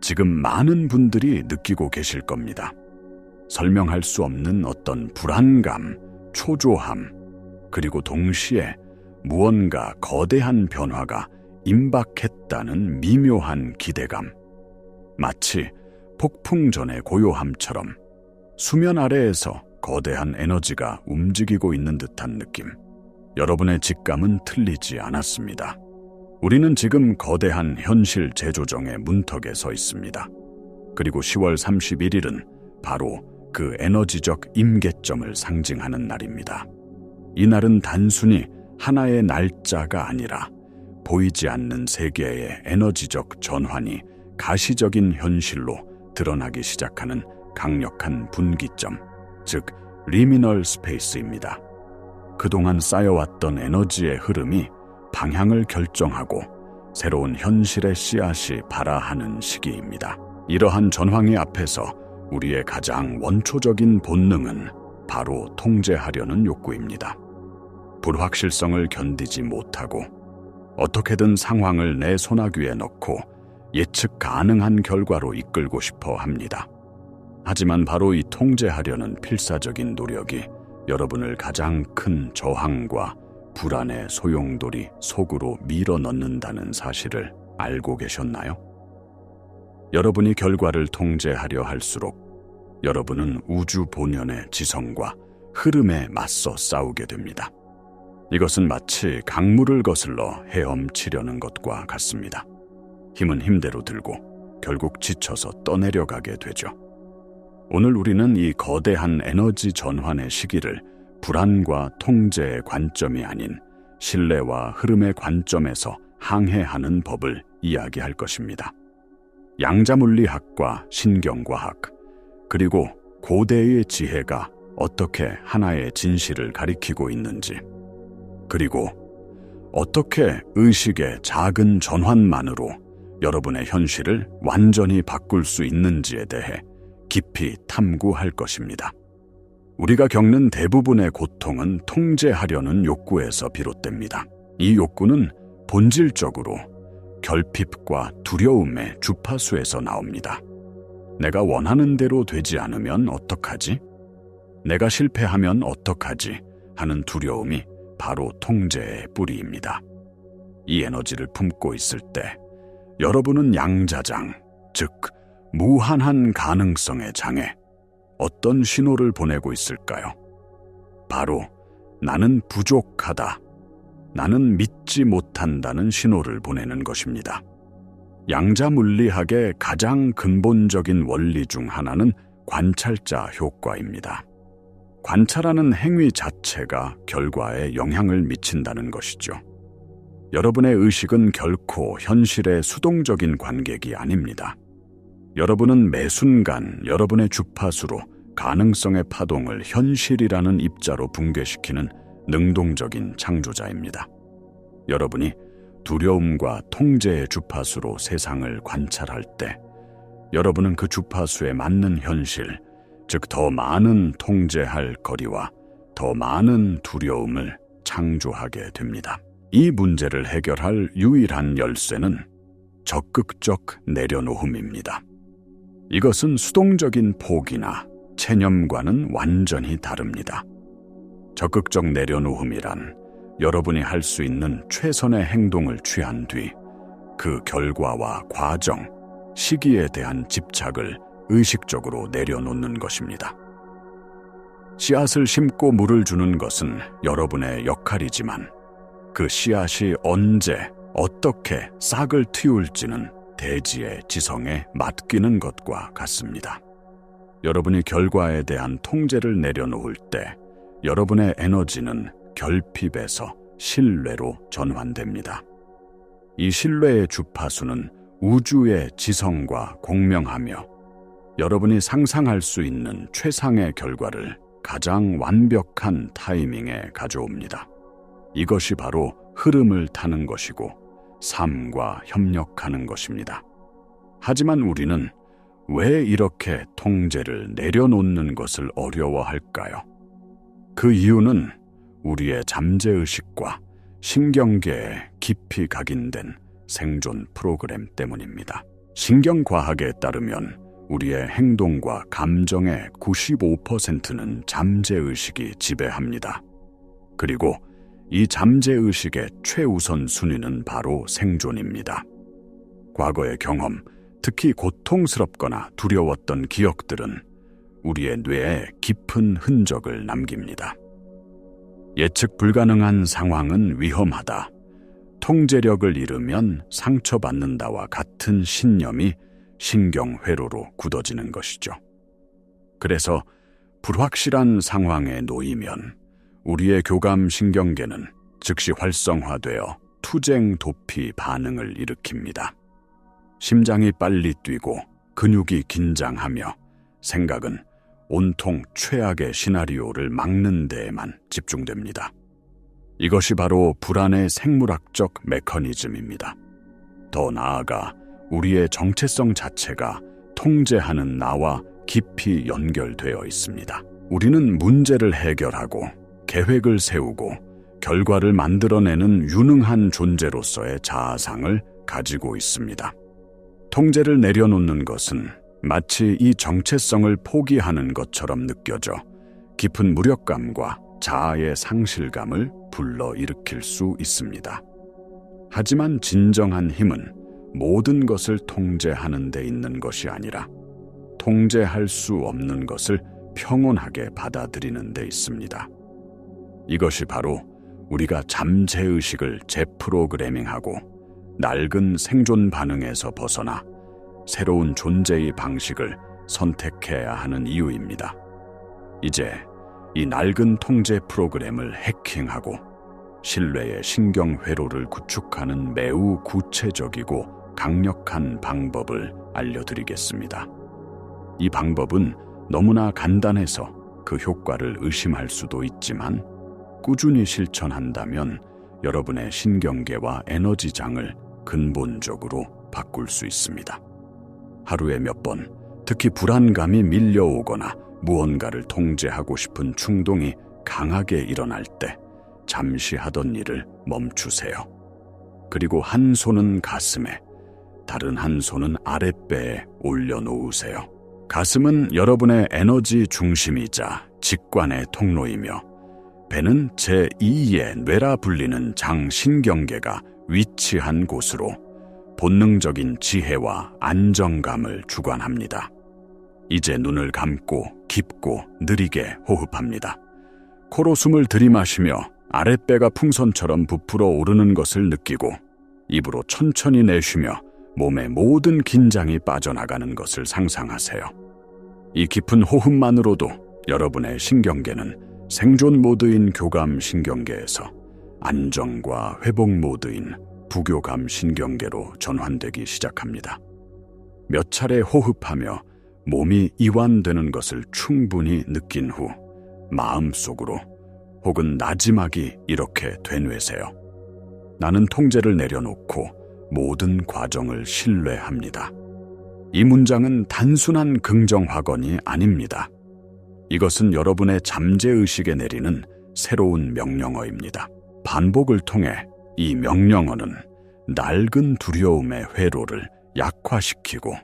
지금 많은 분들이 느끼고 계실 겁니다. 설명할 수 없는 어떤 불안감, 초조함, 그리고 동시에 무언가 거대한 변화가 임박했다는 미묘한 기대감. 마치 폭풍 전의 고요함처럼 수면 아래에서 거대한 에너지가 움직이고 있는 듯한 느낌. 여러분의 직감은 틀리지 않았습니다. 우리는 지금 거대한 현실 재조정의 문턱에 서 있습니다. 그리고 10월 31일은 바로 그 에너지적 임계점을 상징하는 날입니다. 이 날은 단순히 하나의 날짜가 아니라 보이지 않는 세계의 에너지적 전환이 가시적인 현실로 드러나기 시작하는 강력한 분기점, 즉 리미널 스페이스입니다. 그동안 쌓여왔던 에너지의 흐름이 방향을 결정하고 새로운 현실의 씨앗이 발아하는 시기입니다. 이러한 전황의 앞에서 우리의 가장 원초적인 본능은 바로 통제하려는 욕구입니다. 불확실성을 견디지 못하고 어떻게든 상황을 내 손아귀에 넣고 예측 가능한 결과로 이끌고 싶어 합니다. 하지만 바로 이 통제하려는 필사적인 노력이 여러분을 가장 큰 저항과 불안의 소용돌이 속으로 밀어넣는다는 사실을 알고 계셨나요? 여러분이 결과를 통제하려 할수록 여러분은 우주 본연의 지성과 흐름에 맞서 싸우게 됩니다. 이것은 마치 강물을 거슬러 헤엄치려는 것과 같습니다. 힘은 힘대로 들고 결국 지쳐서 떠내려가게 되죠. 오늘 우리는 이 거대한 에너지 전환의 시기를 불안과 통제의 관점이 아닌 신뢰와 흐름의 관점에서 항해하는 법을 이야기할 것입니다. 양자물리학과 신경과학, 그리고 고대의 지혜가 어떻게 하나의 진실을 가리키고 있는지, 그리고 어떻게 의식의 작은 전환만으로 여러분의 현실을 완전히 바꿀 수 있는지에 대해 깊이 탐구할 것입니다. 우리가 겪는 대부분의 고통은 통제하려는 욕구에서 비롯됩니다. 이 욕구는 본질적으로 결핍과 두려움의 주파수에서 나옵니다. 내가 원하는 대로 되지 않으면 어떡하지? 내가 실패하면 어떡하지? 하는 두려움이 바로 통제의 뿌리입니다. 이 에너지를 품고 있을 때 여러분은 양자장, 즉 무한한 가능성의 장에 어떤 신호를 보내고 있을까요? 바로 나는 부족하다, 나는 믿지 못한다는 신호를 보내는 것입니다. 양자물리학의 가장 근본적인 원리 중 하나는 관찰자 효과입니다. 관찰하는 행위 자체가 결과에 영향을 미친다는 것이죠. 여러분의 의식은 결코 현실의 수동적인 관객이 아닙니다. 여러분은 매 순간 여러분의 주파수로 가능성의 파동을 현실이라는 입자로 붕괴시키는 능동적인 창조자입니다. 여러분이 두려움과 통제의 주파수로 세상을 관찰할 때 여러분은 그 주파수에 맞는 현실, 즉 더 많은 통제할 거리와 더 많은 두려움을 창조하게 됩니다. 이 문제를 해결할 유일한 열쇠는 적극적 내려놓음입니다. 이것은 수동적인 포기나 체념과는 완전히 다릅니다. 적극적 내려놓음이란 여러분이 할 수 있는 최선의 행동을 취한 뒤 그 결과와 과정, 시기에 대한 집착을 의식적으로 내려놓는 것입니다. 씨앗을 심고 물을 주는 것은 여러분의 역할이지만 그 씨앗이 언제, 어떻게 싹을 틔울지는 대지의 지성에 맡기는 것과 같습니다. 여러분이 결과에 대한 통제를 내려놓을 때 여러분의 에너지는 결핍에서 신뢰로 전환됩니다. 이 신뢰의 주파수는 우주의 지성과 공명하며 여러분이 상상할 수 있는 최상의 결과를 가장 완벽한 타이밍에 가져옵니다. 이것이 바로 흐름을 타는 것이고 삶과 협력하는 것입니다. 하지만 우리는 왜 이렇게 통제를 내려놓는 것을 어려워할까요? 그 이유는 우리의 잠재의식과 신경계에 깊이 각인된 생존 프로그램 때문입니다. 신경과학에 따르면 우리의 행동과 감정의 95%는 잠재의식이 지배합니다. 그리고 이 잠재의식의 최우선 순위는 바로 생존입니다. 과거의 경험, 특히 고통스럽거나 두려웠던 기억들은 우리의 뇌에 깊은 흔적을 남깁니다. 예측 불가능한 상황은 위험하다, 통제력을 잃으면 상처받는다와 같은 신념이 신경회로로 굳어지는 것이죠. 그래서 불확실한 상황에 놓이면 우리의 교감신경계는 즉시 활성화되어 투쟁 도피 반응을 일으킵니다. 심장이 빨리 뛰고 근육이 긴장하며 생각은 온통 최악의 시나리오를 막는 데에만 집중됩니다. 이것이 바로 불안의 생물학적 메커니즘입니다. 더 나아가 우리의 정체성 자체가 통제하는 나와 깊이 연결되어 있습니다. 우리는 문제를 해결하고 계획을 세우고 결과를 만들어내는 유능한 존재로서의 자아상을 가지고 있습니다. 통제를 내려놓는 것은 마치 이 정체성을 포기하는 것처럼 느껴져 깊은 무력감과 자아의 상실감을 불러일으킬 수 있습니다. 하지만 진정한 힘은 모든 것을 통제하는 데 있는 것이 아니라 통제할 수 없는 것을 평온하게 받아들이는 데 있습니다. 이것이 바로 우리가 잠재의식을 재프로그래밍하고 낡은 생존 반응에서 벗어나 새로운 존재의 방식을 선택해야 하는 이유입니다. 이제 이 낡은 통제 프로그램을 해킹하고 신뢰의 신경회로를 구축하는 매우 구체적이고 강력한 방법을 알려드리겠습니다. 이 방법은 너무나 간단해서 그 효과를 의심할 수도 있지만 꾸준히 실천한다면 여러분의 신경계와 에너지장을 근본적으로 바꿀 수 있습니다. 하루에 몇 번, 특히 불안감이 밀려오거나 무언가를 통제하고 싶은 충동이 강하게 일어날 때 잠시 하던 일을 멈추세요. 그리고 한 손은 가슴에, 다른 한 손은 아랫배에 올려놓으세요. 가슴은 여러분의 에너지 중심이자 직관의 통로이며 배는 제2의 뇌라 불리는 장신경계가 위치한 곳으로 본능적인 지혜와 안정감을 주관합니다. 이제 눈을 감고 깊고 느리게 호흡합니다. 코로 숨을 들이마시며 아랫배가 풍선처럼 부풀어 오르는 것을 느끼고 입으로 천천히 내쉬며 몸의 모든 긴장이 빠져나가는 것을 상상하세요. 이 깊은 호흡만으로도 여러분의 신경계는 생존 모드인 교감 신경계에서 안정과 회복 모드인 부교감 신경계로 전환되기 시작합니다. 몇 차례 호흡하며 몸이 이완되는 것을 충분히 느낀 후 마음속으로 혹은 나지막이 이렇게 되뇌세요. 나는 통제를 내려놓고 모든 과정을 신뢰합니다. 이 문장은 단순한 긍정 확언이 아닙니다. 이것은 여러분의 잠재의식에 내리는 새로운 명령어입니다. 반복을 통해 이 명령어는 낡은 두려움의 회로를 약화시키고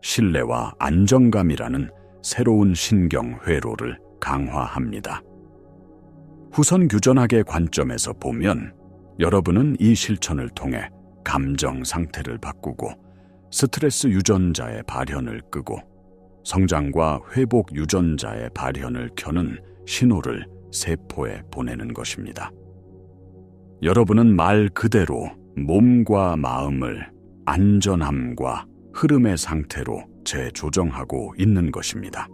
신뢰와 안정감이라는 새로운 신경 회로를 강화합니다. 후선 규전학의 관점에서 보면 여러분은 이 실천을 통해 감정 상태를 바꾸고 스트레스 유전자의 발현을 끄고 성장과 회복 유전자의 발현을 켜는 신호를 세포에 보내는 것입니다. 여러분은 말 그대로 몸과 마음을 안전함과 흐름의 상태로 재조정하고 있는 것입니다.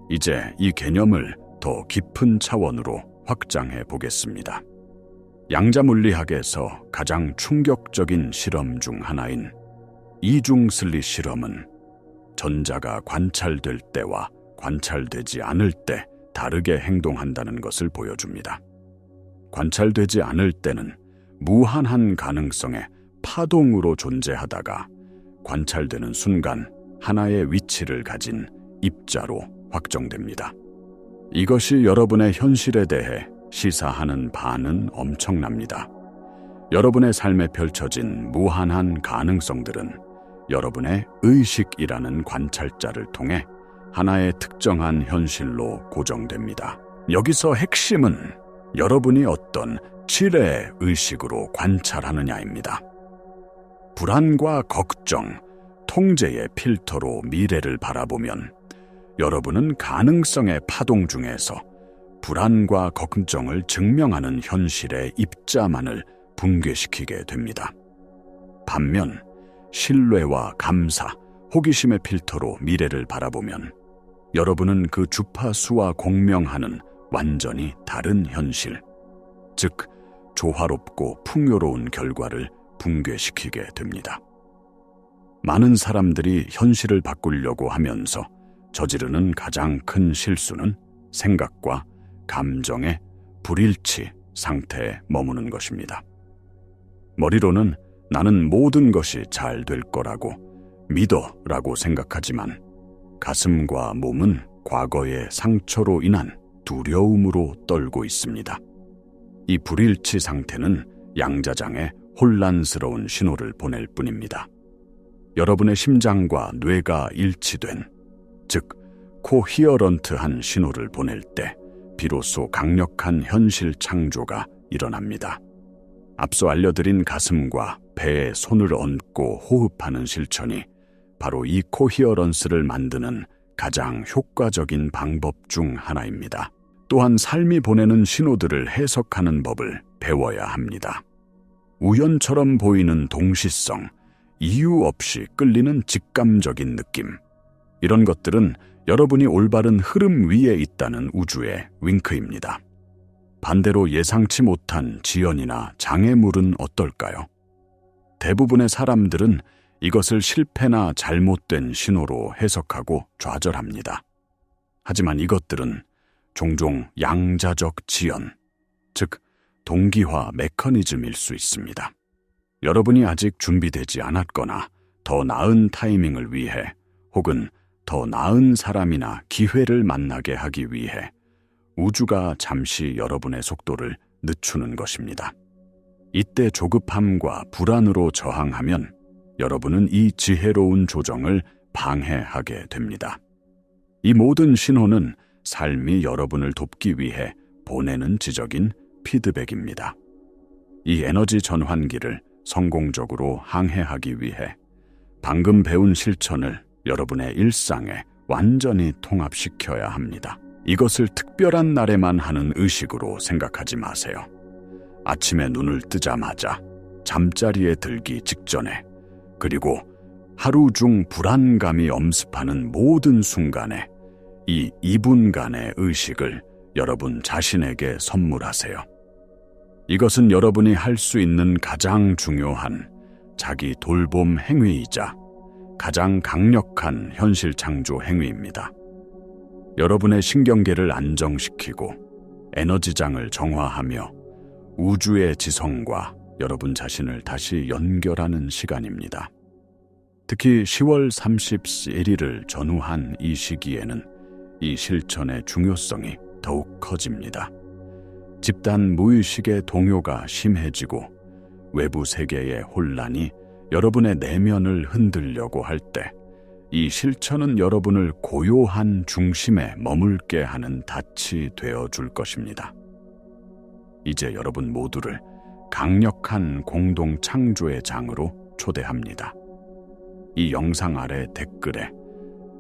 이제 이 개념을 더 깊은 차원으로 확장해 보겠습니다. 양자물리학에서 가장 충격적인 실험 중 하나인 이중슬릿 실험은 전자가 관찰될 때와 관찰되지 않을 때 다르게 행동한다는 것을 보여줍니다. 관찰되지 않을 때는 무한한 가능성의 파동으로 존재하다가 관찰되는 순간 하나의 위치를 가진 입자로 확정됩니다. 이것이 여러분의 현실에 대해 시사하는 바는 엄청납니다. 여러분의 삶에 펼쳐진 무한한 가능성들은 여러분의 의식이라는 관찰자를 통해 하나의 특정한 현실로 고정됩니다. 여기서 핵심은 여러분이 어떤 질의 의식으로 관찰하느냐입니다. 불안과 걱정, 통제의 필터로 미래를 바라보면 여러분은 가능성의 파동 중에서 불안과 걱정을 증명하는 현실의 입자만을 붕괴시키게 됩니다. 반면 신뢰와 감사, 호기심의 필터로 미래를 바라보면 여러분은 그 주파수와 공명하는 완전히 다른 현실, 즉 조화롭고 풍요로운 결과를 붕괴시키게 됩니다. 많은 사람들이 현실을 바꾸려고 하면서 저지르는 가장 큰 실수는 생각과 감정의 불일치 상태에 머무는 것입니다. 머리로는 나는 모든 것이 잘 될 거라고 믿어라고 생각하지만 가슴과 몸은 과거의 상처로 인한 두려움으로 떨고 있습니다. 이 불일치 상태는 양자장에 혼란스러운 신호를 보낼 뿐입니다. 여러분의 심장과 뇌가 일치된, 즉 코히어런트한 신호를 보낼 때 비로소 강력한 현실 창조가 일어납니다. 앞서 알려드린 가슴과 배에 손을 얹고 호흡하는 실천이 바로 이 코히어런스를 만드는 가장 효과적인 방법 중 하나입니다. 또한 삶이 보내는 신호들을 해석하는 법을 배워야 합니다. 우연처럼 보이는 동시성, 이유 없이 끌리는 직감적인 느낌, 이런 것들은 여러분이 올바른 흐름 위에 있다는 우주의 윙크입니다. 반대로 예상치 못한 지연이나 장애물은 어떨까요? 대부분의 사람들은 이것을 실패나 잘못된 신호로 해석하고 좌절합니다. 하지만 이것들은 종종 양자적 지연, 즉 동기화 메커니즘일 수 있습니다. 여러분이 아직 준비되지 않았거나 더 나은 타이밍을 위해 혹은 더 나은 사람이나 기회를 만나게 하기 위해 우주가 잠시 여러분의 속도를 늦추는 것입니다. 이때 조급함과 불안으로 저항하면 여러분은 이 지혜로운 조정을 방해하게 됩니다. 이 모든 신호는 삶이 여러분을 돕기 위해 보내는 지적인 피드백입니다. 이 에너지 전환기를 성공적으로 항해하기 위해 방금 배운 실천을 여러분의 일상에 완전히 통합시켜야 합니다. 이것을 특별한 날에만 하는 의식으로 생각하지 마세요. 아침에 눈을 뜨자마자, 잠자리에 들기 직전에, 그리고 하루 중 불안감이 엄습하는 모든 순간에 이 2분간의 의식을 여러분 자신에게 선물하세요. 이것은 여러분이 할 수 있는 가장 중요한 자기 돌봄 행위이자 가장 강력한 현실 창조 행위입니다. 여러분의 신경계를 안정시키고 에너지장을 정화하며 우주의 지성과 여러분 자신을 다시 연결하는 시간입니다. 특히 10월 31일을 전후한 이 시기에는 이 실천의 중요성이 더욱 커집니다. 집단 무의식의 동요가 심해지고 외부 세계의 혼란이 여러분의 내면을 흔들려고 할 때 이 실천은 여러분을 고요한 중심에 머물게 하는 닻이 되어줄 것입니다. 이제 여러분 모두를 강력한 공동 창조의 장으로 초대합니다. 이 영상 아래 댓글에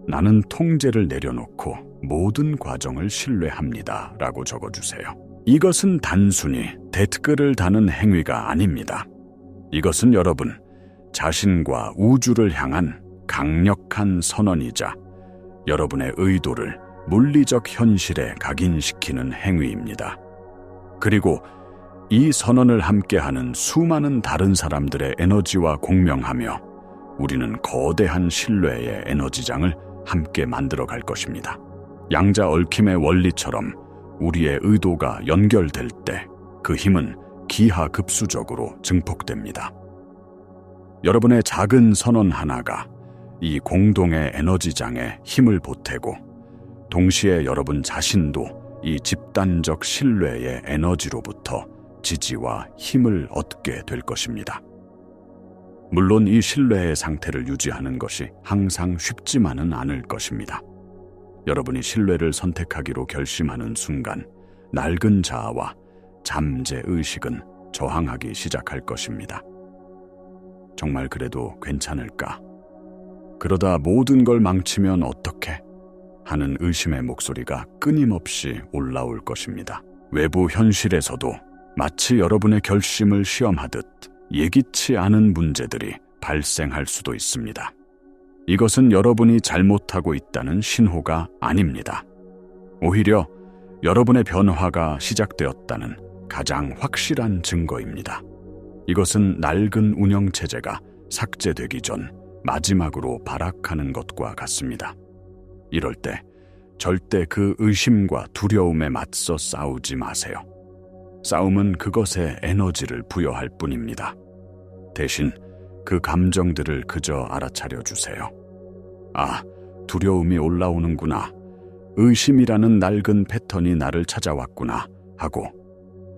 나는 통제를 내려놓고 모든 과정을 신뢰합니다 라고 적어주세요. 이것은 단순히 댓글을 다는 행위가 아닙니다. 이것은 여러분 자신과 우주를 향한 강력한 선언이자 여러분의 의도를 물리적 현실에 각인시키는 행위입니다. 그리고 이 선언을 함께하는 수많은 다른 사람들의 에너지와 공명하며 우리는 거대한 신뢰의 에너지장을 함께 만들어갈 것입니다. 양자 얽힘의 원리처럼 우리의 의도가 연결될 때 그 힘은 기하급수적으로 증폭됩니다. 여러분의 작은 선언 하나가 이 공동의 에너지장에 힘을 보태고 동시에 여러분 자신도 이 집단적 신뢰의 에너지로부터 지지와 힘을 얻게 될 것입니다. 물론 이 신뢰의 상태를 유지하는 것이 항상 쉽지만은 않을 것입니다. 여러분이 신뢰를 선택하기로 결심하는 순간 낡은 자아와 잠재의식은 저항하기 시작할 것입니다. 정말 그래도 괜찮을까? 그러다 모든 걸 망치면 어떡해? 하는 의심의 목소리가 끊임없이 올라올 것입니다. 외부 현실에서도 마치 여러분의 결심을 시험하듯 예기치 않은 문제들이 발생할 수도 있습니다. 이것은 여러분이 잘못하고 있다는 신호가 아닙니다. 오히려 여러분의 변화가 시작되었다는 가장 확실한 증거입니다. 이것은 낡은 운영체제가 삭제되기 전 마지막으로 발악하는 것과 같습니다. 이럴 때 절대 그 의심과 두려움에 맞서 싸우지 마세요. 싸움은 그것에 에너지를 부여할 뿐입니다. 대신 그 감정들을 그저 알아차려 주세요. 아, 두려움이 올라오는구나. 의심이라는 낡은 패턴이 나를 찾아왔구나 하고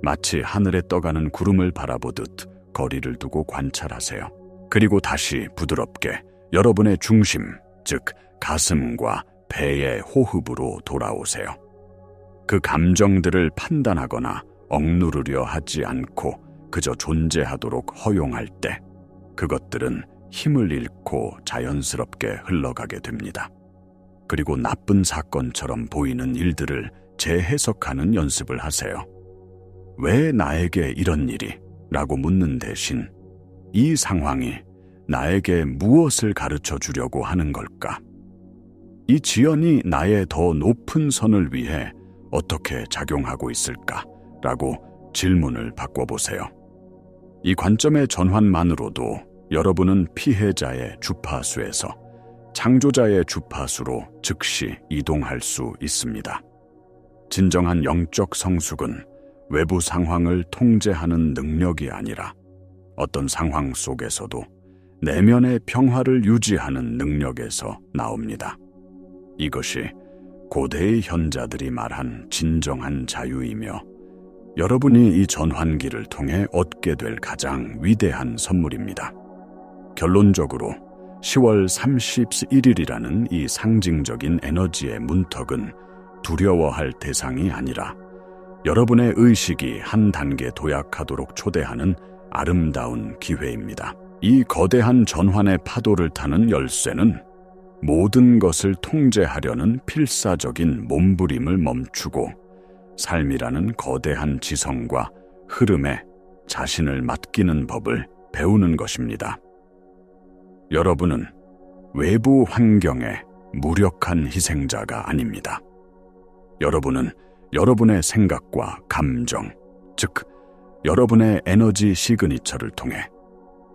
마치 하늘에 떠가는 구름을 바라보듯 거리를 두고 관찰하세요. 그리고 다시 부드럽게 여러분의 중심, 즉 가슴과 배의 호흡으로 돌아오세요. 그 감정들을 판단하거나 억누르려 하지 않고 그저 존재하도록 허용할 때 그것들은 힘을 잃고 자연스럽게 흘러가게 됩니다. 그리고 나쁜 사건처럼 보이는 일들을 재해석하는 연습을 하세요. 왜 나에게 이런 일이? 라고 묻는 대신 이 상황이 나에게 무엇을 가르쳐 주려고 하는 걸까? 이 지연이 나의 더 높은 선을 위해 어떻게 작용하고 있을까? 라고 질문을 바꿔보세요. 이 관점의 전환만으로도 여러분은 피해자의 주파수에서 창조자의 주파수로 즉시 이동할 수 있습니다. 진정한 영적 성숙은 외부 상황을 통제하는 능력이 아니라 어떤 상황 속에서도 내면의 평화를 유지하는 능력에서 나옵니다. 이것이 고대의 현자들이 말한 진정한 자유이며 여러분이 이 전환기를 통해 얻게 될 가장 위대한 선물입니다. 결론적으로 10월 31일이라는 이 상징적인 에너지의 문턱은 두려워할 대상이 아니라 여러분의 의식이 한 단계 도약하도록 초대하는 아름다운 기회입니다. 이 거대한 전환의 파도를 타는 열쇠는 모든 것을 통제하려는 필사적인 몸부림을 멈추고 삶이라는 거대한 지성과 흐름에 자신을 맡기는 법을 배우는 것입니다. 여러분은 외부 환경의 무력한 희생자가 아닙니다. 여러분은 여러분의 생각과 감정, 즉 여러분의 에너지 시그니처를 통해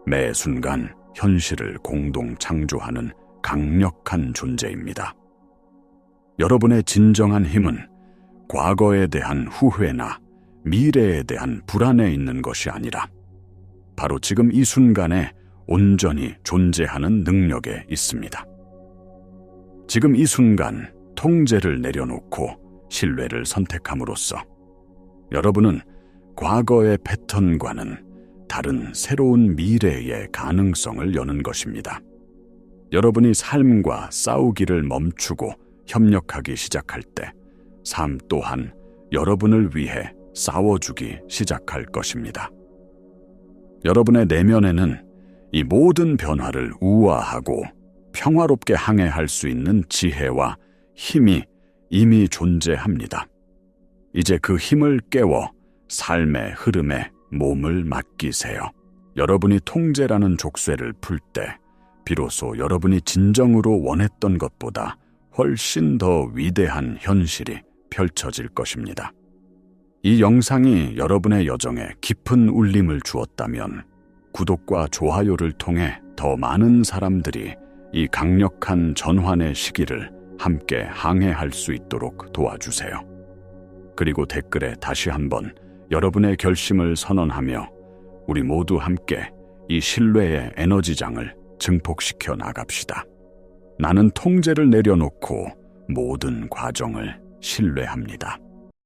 매 순간 현실을 공동 창조하는 강력한 존재입니다. 여러분의 진정한 힘은 과거에 대한 후회나 미래에 대한 불안에 있는 것이 아니라 바로 지금 이 순간에 온전히 존재하는 능력에 있습니다. 지금 이 순간 통제를 내려놓고 신뢰를 선택함으로써 여러분은 과거의 패턴과는 다른 새로운 미래의 가능성을 여는 것입니다. 여러분이 삶과 싸우기를 멈추고 협력하기 시작할 때 삶 또한 여러분을 위해 싸워주기 시작할 것입니다. 여러분의 내면에는 이 모든 변화를 우아하고 평화롭게 항해할 수 있는 지혜와 힘이 이미 존재합니다. 이제 그 힘을 깨워 삶의 흐름에 몸을 맡기세요. 여러분이 통제라는 족쇄를 풀 때 비로소 여러분이 진정으로 원했던 것보다 훨씬 더 위대한 현실이 펼쳐질 것입니다. 이 영상이 여러분의 여정에 깊은 울림을 주었다면 구독과 좋아요를 통해 더 많은 사람들이 이 강력한 전환의 시기를 함께 항해할 수 있도록 도와주세요. 그리고 댓글에 다시 한번 여러분의 결심을 선언하며 우리 모두 함께 이 신뢰의 에너지장을 증폭시켜 나갑시다. 나는 통제를 내려놓고 모든 과정을 신뢰합니다.